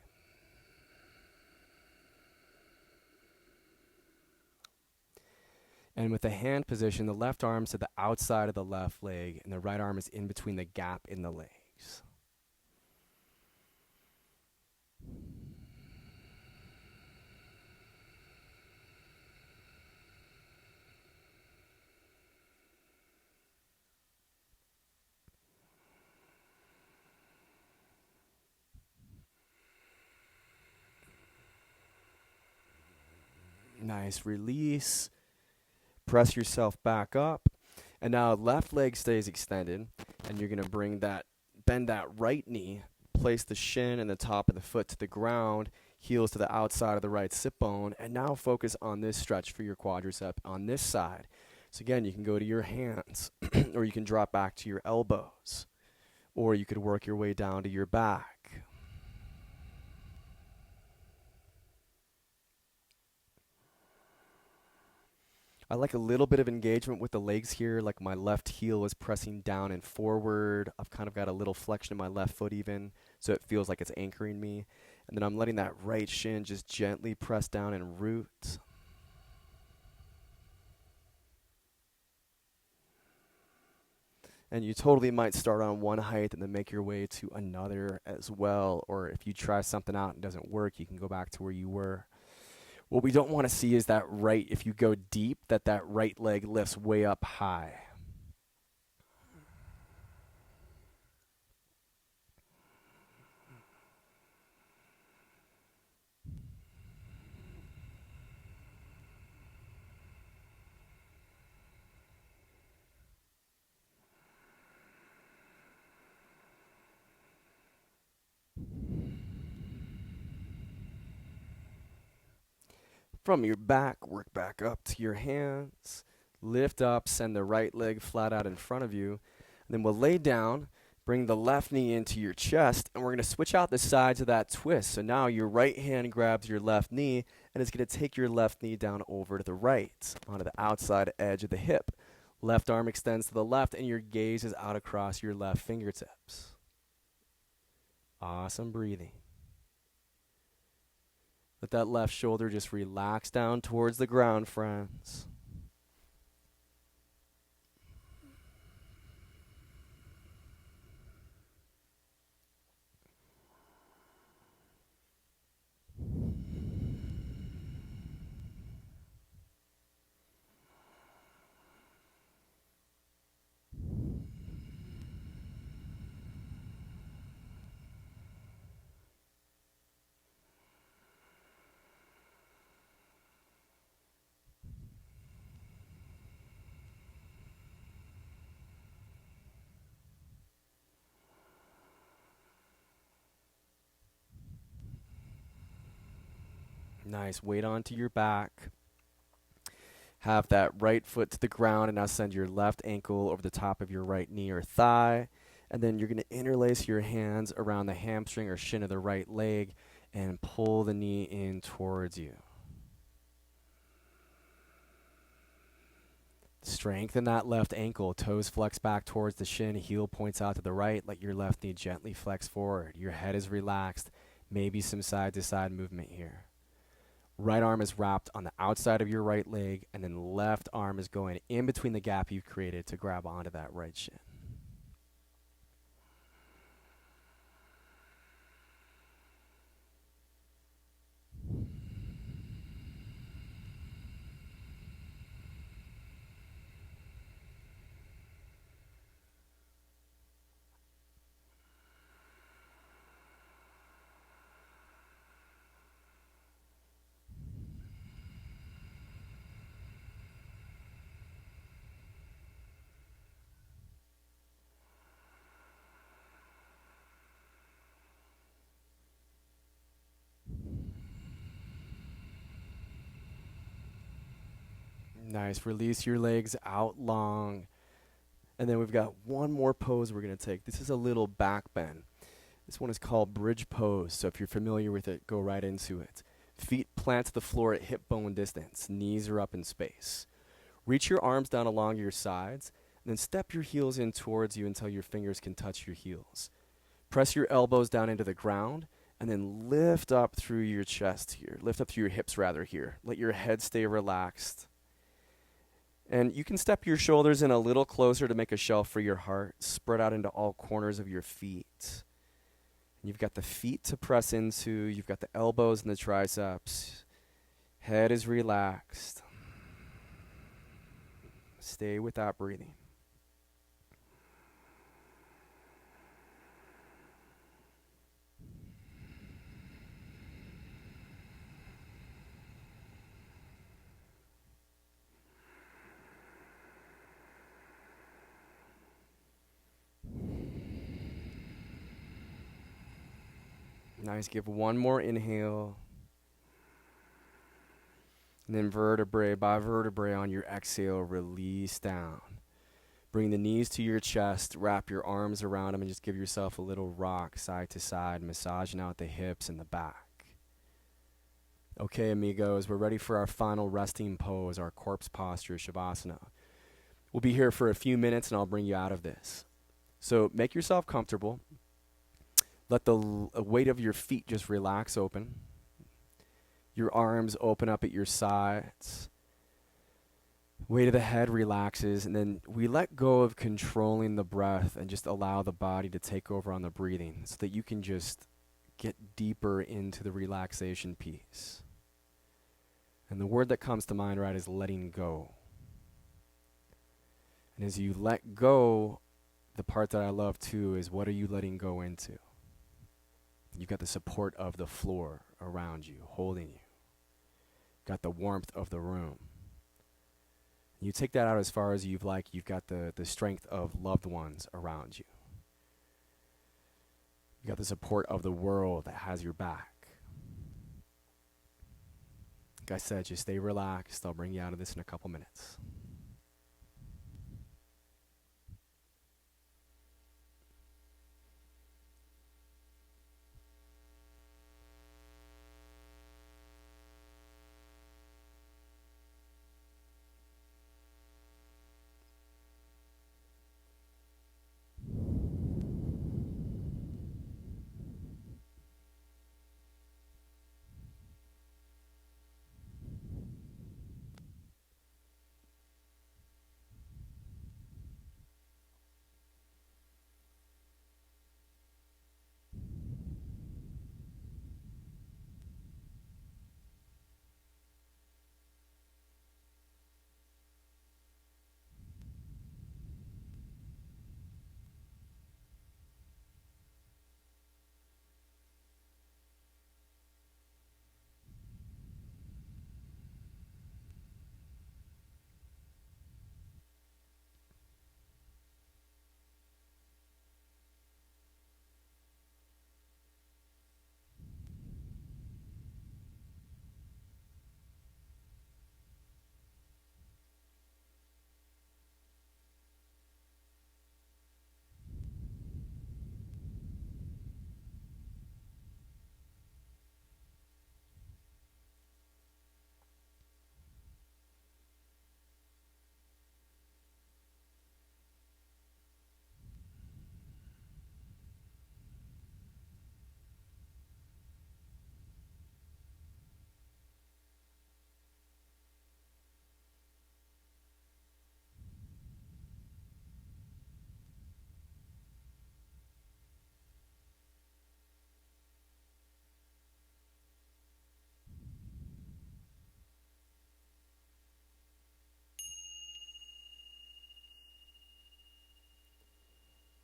And with the hand position, the left arm's to the outside of the left leg, and the right arm is in between the gap in the legs. Nice release. Press yourself back up. And now left leg stays extended. And you're going to bend that right knee. Place the shin and the top of the foot to the ground. Heels to the outside of the right sit bone. And now focus on this stretch for your quadricep on this side. So again, you can go to your hands. Or you can drop back to your elbows. Or you could work your way down to your back. I like a little bit of engagement with the legs here, like my left heel is pressing down and forward. I've kind of got a little flexion in my left foot even, so it feels like it's anchoring me. And then I'm letting that right shin just gently press down and root. And you totally might start on one height and then make your way to another as well. Or if you try something out and it doesn't work, you can go back to where you were. What we don't want to see is that if you go deep, that right leg lifts way up high. From your back, work back up to your hands. Lift up, send the right leg flat out in front of you. And then we'll lay down, bring the left knee into your chest, and we're going to switch out the sides of that twist. So now your right hand grabs your left knee, and it's going to take your left knee down over to the right, onto the outside edge of the hip. Left arm extends to the left, and your gaze is out across your left fingertips. Awesome breathing. Let that left shoulder just relax down towards the ground, friends. Nice. Weight onto your back. Have that right foot to the ground, and now send your left ankle over the top of your right knee or thigh. And then you're going to interlace your hands around the hamstring or shin of the right leg and pull the knee in towards you. Strengthen that left ankle. Toes flex back towards the shin. Heel points out to the right. Let your left knee gently flex forward. Your head is relaxed. Maybe some side-to-side movement here. Right arm is wrapped on the outside of your right leg, and then left arm is going in between the gap you've created to grab onto that right shin. Nice. Release your legs out long. And then we've got one more pose we're going to take. This is a little back bend. This one is called bridge pose. So if you're familiar with it, go right into it. Feet plant to the floor at hip bone distance. Knees are up in space. Reach your arms down along your sides, and then step your heels in towards you until your fingers can touch your heels. Press your elbows down into the ground, and then lift up through your chest here. Lift up through your hips rather here. Let your head stay relaxed. And you can step your shoulders in a little closer to make a shelf for your heart. Spread out into all corners of your feet. And you've got the feet to press into. You've got the elbows and the triceps. Head is relaxed. Stay with that breathing. Nice. Give one more inhale. And then vertebrae by vertebrae on your exhale, release down. Bring the knees to your chest, wrap your arms around them, and just give yourself a little rock side to side, massaging out the hips and the back. Okay, amigos, we're ready for our final resting pose, our corpse posture, Shavasana. We'll be here for a few minutes, and I'll bring you out of this. So make yourself comfortable. Let the weight of your feet just relax open. Your arms open up at your sides. Weight of the head relaxes, and then we let go of controlling the breath and just allow the body to take over on the breathing so that you can just get deeper into the relaxation piece. And the word that comes to mind, right, is letting go. And as you let go, the part that I love too is, what are you letting go into? You've got the support of the floor around you, holding you. Got the warmth of the room. You take that out as far as you've got the strength of loved ones around you. You've got the support of the world that has your back. Like I said, just stay relaxed. I'll bring you out of this in a couple minutes.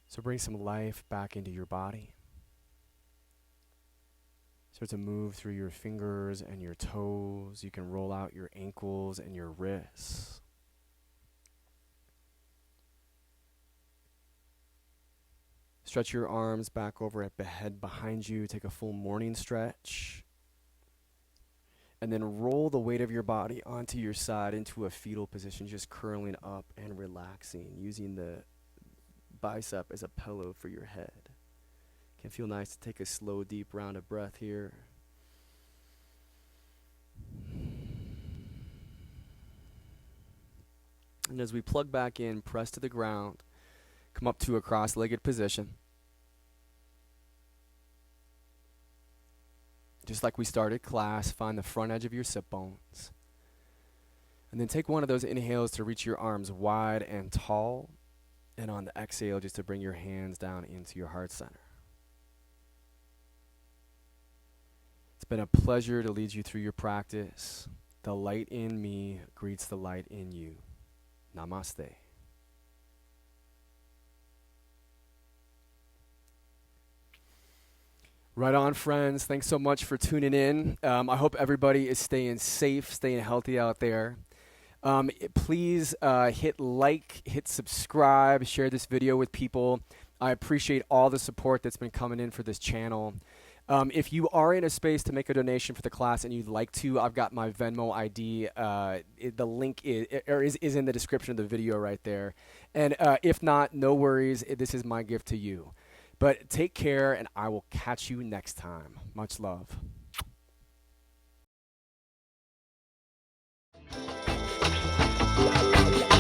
So bring some life back into your body. Start to move through your fingers and your toes. You can roll out your ankles and your wrists. Stretch your arms back over at the head behind you. Take a full morning stretch. And then roll the weight of your body onto your side into a fetal position, just curling up and relaxing, using the bicep as a pillow for your head. Can feel nice to take a slow, deep round of breath here. And as we plug back in, press to the ground, come up to a cross-legged position. Just like we started class, find the front edge of your sit bones. And then take one of those inhales to reach your arms wide and tall. And on the exhale, just to bring your hands down into your heart center. It's been a pleasure to lead you through your practice. The light in me greets the light in you. Namaste. Right on, friends. Thanks so much for tuning in. I hope everybody is staying safe, staying healthy out there. Please hit like, hit subscribe, share this video with people. I appreciate all the support that's been coming in for this channel. If you are in a space to make a donation for the class and you'd like to, I've got my Venmo ID. The link is in the description of the video right there. And if not, no worries. This is my gift to you. But take care, and I will catch you next time. Much love.